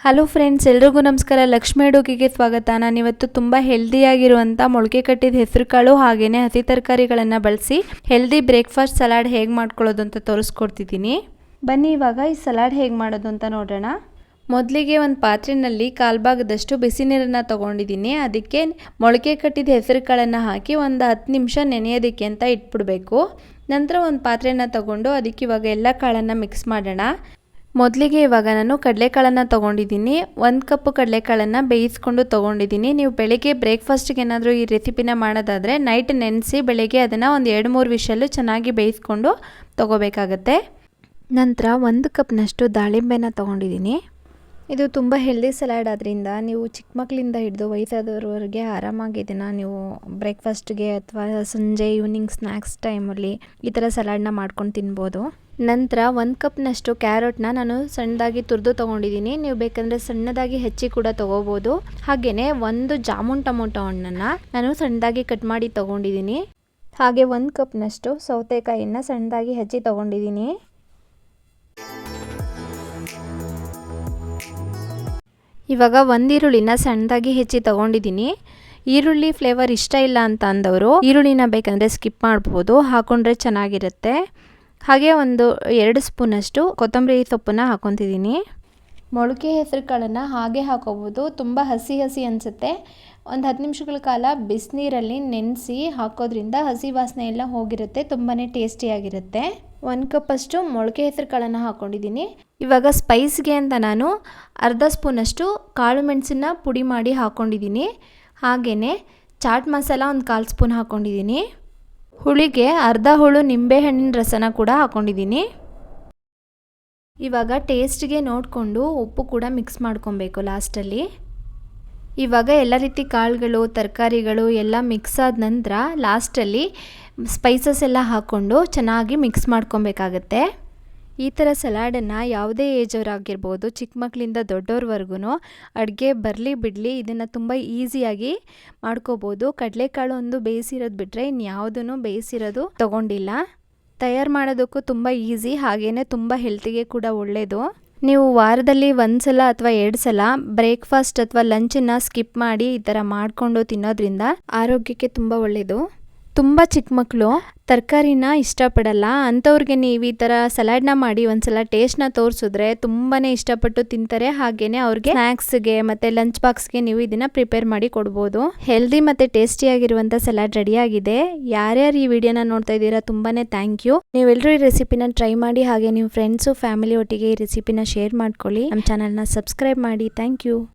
Hello friends, ಎಲ್ರಿಗೂ ನಮಸ್ಕಾರ. ಲಕ್ಷ್ಮಿ ಅಡುಗೆಗೆ ಸ್ವಾಗತ. ನಾನಿವತ್ತು ತುಂಬ ಹೆಲ್ದಿಯಾಗಿರುವಂಥ ಮೊಳಕೆ ಕಟ್ಟಿದ ಹೆಸರುಕಾಳು ಹಾಗೆಯೇ ಹಸಿ ತರಕಾರಿಗಳನ್ನು ಬಳಸಿ ಹೆಲ್ದಿ ಬ್ರೇಕ್ಫಾಸ್ಟ್ ಸಲಾಡ್ ಹೇಗೆ ಮಾಡ್ಕೊಳ್ಳೋದು ಅಂತ ತೋರಿಸ್ಕೊಡ್ತಿದ್ದೀನಿ. ಬನ್ನಿ ಇವಾಗ ಈ ಸಲಾಡ್ ಹೇಗೆ ಮಾಡೋದು ಅಂತ ನೋಡೋಣ. ಮೊದಲಿಗೆ ಒಂದು ಪಾತ್ರೆಯಲ್ಲಿ ಕಾಲು ಭಾಗದಷ್ಟು ಬಿಸಿ ನೀರನ್ನು ತೊಗೊಂಡಿದ್ದೀನಿ. ಅದಕ್ಕೆ ಮೊಳಕೆ ಕಟ್ಟಿದ ಹೆಸರುಕಾಳನ್ನು ಹಾಕಿ ಒಂದು 10 ನಿಮಿಷ ನೆನೆಯೋದಕ್ಕೆ ಅಂತ ಇಟ್ಬಿಡಬೇಕು. ನಂತರ ಒಂದು ಪಾತ್ರೆಯನ್ನು ತೊಗೊಂಡು ಅದಕ್ಕೆ ಇವಾಗ ಎಲ್ಲ ಕಾಳನ್ನು ಮಿಕ್ಸ್ ಮಾಡೋಣ. ಮೊದಲಿಗೆ ಇವಾಗ ನಾನು ಕಡಲೆಕಾಳನ್ನು ತೊಗೊಂಡಿದ್ದೀನಿ. 1 ಕಪ್ ಕಡಲೆಕಾಳನ್ನು ಬೇಯಿಸ್ಕೊಂಡು ತೊಗೊಂಡಿದ್ದೀನಿ. ನೀವು ಬೆಳಗ್ಗೆ ಬ್ರೇಕ್ಫಾಸ್ಟ್ಗೆ ಏನಾದರೂ ಈ ರೆಸಿಪಿನ ಮಾಡೋದಾದರೆ ನೈಟ್ ನೆನೆಸಿ ಬೆಳಗ್ಗೆ ಅದನ್ನು ಒಂದು 2-3 ವಿಷಲ್ಲು ಚೆನ್ನಾಗಿ ಬೇಯಿಸ್ಕೊಂಡು ತೊಗೋಬೇಕಾಗತ್ತೆ. ನಂತರ 1 ಕಪ್ನಷ್ಟು ದಾಳಿಂಬೆನ ತೊಗೊಂಡಿದ್ದೀನಿ. ಇದು ತುಂಬ ಹೆಲ್ದಿ ಸಲಾಡ್ ಆದ್ದರಿಂದ ನೀವು ಚಿಕ್ಕ ಮಕ್ಕಳಿಂದ ಹಿಡಿದು ವಯಸ್ಸಾದವ್ರವರೆಗೆ ಆರಾಮಾಗಿ ಇದನ್ನು ನೀವು ಬ್ರೇಕ್ಫಾಸ್ಟ್ಗೆ ಅಥವಾ ಸಂಜೆ ಈವ್ನಿಂಗ್ ಸ್ನ್ಯಾಕ್ಸ್ ಟೈಮಲ್ಲಿ ಈ ಥರ ಸಲಾಡ್ನ ಮಾಡ್ಕೊಂಡು ತಿನ್ಬೋದು. ನಂತರ 1 ಕಪ್ನಷ್ಟು ಕ್ಯಾರೆಟ್ನ ನಾನು ಸಣ್ಣದಾಗಿ ತುರಿದು ತೊಗೊಂಡಿದ್ದೀನಿ. ನೀವು ಬೇಕಂದರೆ ಸಣ್ಣದಾಗಿ ಹೆಚ್ಚಿ ಕೂಡ ತೊಗೋಬೋದು. ಹಾಗೆಯೇ 1 ಜಾಮೂನ್ ಟೊಮೊಟೊ ಹಣ್ಣನ್ನು ನಾನು ಸಣ್ಣದಾಗಿ ಕಟ್ ಮಾಡಿ ತೊಗೊಂಡಿದ್ದೀನಿ. ಹಾಗೆ 1 ಕಪ್ನಷ್ಟು ಸೌತೆಕಾಯಿಯನ್ನು ಸಣ್ಣದಾಗಿ ಹೆಚ್ಚಿ ತೊಗೊಂಡಿದ್ದೀನಿ. ಇವಾಗ 1 ಈರುಳ್ಳಿನ ಸಣ್ಣದಾಗಿ ಹೆಚ್ಚಿ ತೊಗೊಂಡಿದ್ದೀನಿ. ಈರುಳ್ಳಿ ಫ್ಲೇವರ್ ಇಷ್ಟ ಇಲ್ಲ ಅಂತ ಅಂದವರು ಈರುಳ್ಳಿನ ಬೇಕಂದರೆ ಸ್ಕಿಪ್ ಮಾಡ್ಬೋದು, ಹಾಕೊಂಡ್ರೆ ಚೆನ್ನಾಗಿರುತ್ತೆ. ಹಾಗೆ 2 ಸ್ಪೂನಷ್ಟು ಕೊತ್ತಂಬರಿ ಸೊಪ್ಪನ್ನು ಹಾಕೊತಿದ್ದೀನಿ. ಮೊಳಕೆ ಹೆಸರು ಕಾಳನ್ನು ಹಾಗೆ ಹಾಕೋಬೋದು. ತುಂಬ ಹಸಿ ಅನಿಸುತ್ತೆ. ಒಂದು 10 ನಿಮಿಷಗಳ ಕಾಲ ಬಿಸಿನೀರಲ್ಲಿ ನೆನೆಸಿ ಹಾಕೋದ್ರಿಂದ ಹಸಿ ವಾಸನೆ ಎಲ್ಲ ಹೋಗಿರುತ್ತೆ. ತುಂಬಾ ಟೇಸ್ಟಿಯಾಗಿರುತ್ತೆ. 1 ಕಪ್ಪಷ್ಟು ಮೊಳಕೆ ಹೆಸರು ಕಾಳನ್ನು ಹಾಕ್ಕೊಂಡಿದ್ದೀನಿ. ಇವಾಗ ಸ್ಪೈಸ್ಗೆ ಅಂತ ನಾನು ಅರ್ಧ ಸ್ಪೂನಷ್ಟು ಕಾಳು ಮೆಣಸನ್ನ ಪುಡಿ ಮಾಡಿ ಹಾಕ್ಕೊಂಡಿದ್ದೀನಿ. ಹಾಗೆಯೇ ಚಾಟ್ ಮಸಾಲ 1/4 ಸ್ಪೂನ್ ಹಾಕ್ಕೊಂಡಿದ್ದೀನಿ. ಹುಳಿಗೆ ಅರ್ಧ ಹುಳು ನಿಂಬೆಹಣ್ಣಿನ ರಸನ ಕೂಡ ಹಾಕ್ಕೊಂಡಿದ್ದೀನಿ. ಇವಾಗ ಟೇಸ್ಟ್ಗೆ ನೋಡಿಕೊಂಡು ಉಪ್ಪು ಕೂಡ ಮಿಕ್ಸ್ ಮಾಡ್ಕೊಬೇಕು ಲಾಸ್ಟಲ್ಲಿ. ಇವಾಗ ಎಲ್ಲ ರೀತಿ ಕಾಳುಗಳು ತರಕಾರಿಗಳು ಎಲ್ಲ ಮಿಕ್ಸ್ ಆದ ನಂತರ ಲಾಸ್ಟಲ್ಲಿ ಸ್ಪೈಸಸ್ ಎಲ್ಲ ಹಾಕ್ಕೊಂಡು ಚೆನ್ನಾಗಿ ಮಿಕ್ಸ್ ಮಾಡ್ಕೊಬೇಕಾಗತ್ತೆ. ಈ ಥರ ಸಲಾಡನ್ನು ಯಾವುದೇ ಏಜವರಾಗಿರ್ಬೋದು, ಚಿಕ್ಕ ಮಕ್ಕಳಿಂದ ದೊಡ್ಡವ್ರವರೆಗೂ ಅಡುಗೆ ಬರಲಿ ಬಿಡಲಿ ಇದನ್ನು ತುಂಬ ಈಸಿಯಾಗಿ ಮಾಡ್ಕೋಬೋದು. ಕಡಲೆಕಾಳು ಒಂದು ಬೇಯಿಸಿರೋದು ಬಿಟ್ಟರೆ ಇನ್ಯಾವುದೂ ಬೇಯಿಸಿರೋದು ತೊಗೊಂಡಿಲ್ಲ. ತಯಾರು ಮಾಡೋದಕ್ಕೂ ತುಂಬ ಈಸಿ, ಹಾಗೆಯೇ ತುಂಬ ಹೆಲ್ತಿಗೆ ಕೂಡ ಒಳ್ಳೆಯದು. ನೀವು ವಾರದಲ್ಲಿ 1 ಸಲ ಅಥವಾ 2 ಸಲ ಬ್ರೇಕ್ಫಾಸ್ಟ್ ಅಥವಾ ಲಂಚನ್ನು ಸ್ಕಿಪ್ ಮಾಡಿ ಈ ಥರ ಮಾಡಿಕೊಂಡು ತಿನ್ನೋದ್ರಿಂದ ಆರೋಗ್ಯಕ್ಕೆ ತುಂಬ ಒಳ್ಳೆಯದು. ತುಂಬ ಚಿಕ್ಕ ಮಕ್ಕಳು ತರಕಾರಿನ ಇಷ್ಟಪಡಲ್ಲ. ಅಂಥವ್ರಿಗೆ ನೀವು ಈ ಥರ ಸಲಾಡ್ನ ಮಾಡಿ ಒಂದ್ಸಲ ಟೇಸ್ಟ್ನ ತೋರಿಸಿದ್ರೆ ತುಂಬಾ ಇಷ್ಟಪಟ್ಟು ತಿಂತಾರೆ. ಹಾಗೆಯೇ ಅವ್ರಿಗೆ ಸ್ನ್ಯಾಕ್ಸ್ಗೆ ಮತ್ತು ಲಂಚ್ ಬಾಕ್ಸ್ಗೆ ನೀವು ಇದನ್ನು ಪ್ರಿಪೇರ್ ಮಾಡಿ ಕೊಡ್ಬೋದು. ಹೆಲ್ದಿ ಮತ್ತು ಟೇಸ್ಟಿಯಾಗಿರುವಂಥ ಸಲಾಡ್ ರೆಡಿಯಾಗಿದೆ. ಯಾರ್ಯಾರು ಈ ವಿಡಿಯೋನ ನೋಡ್ತಾ ಇದ್ದೀರಾ ತುಂಬಾ ಥ್ಯಾಂಕ್ ಯು. ನೀವೆಲ್ಲರೂ ಈ ರೆಸಿಪಿನ ಟ್ರೈ ಮಾಡಿ, ಹಾಗೆ ನಿಮ್ಮ ಫ್ರೆಂಡ್ಸು ಫ್ಯಾಮಿಲಿ ಒಟ್ಟಿಗೆ ಈ ರೆಸಿಪಿನ ಶೇರ್ ಮಾಡ್ಕೊಳ್ಳಿ. ನಮ್ಮ ಚಾನಲ್ನ ಸಬ್ಸ್ಕ್ರೈಬ್ ಮಾಡಿ. Thank you.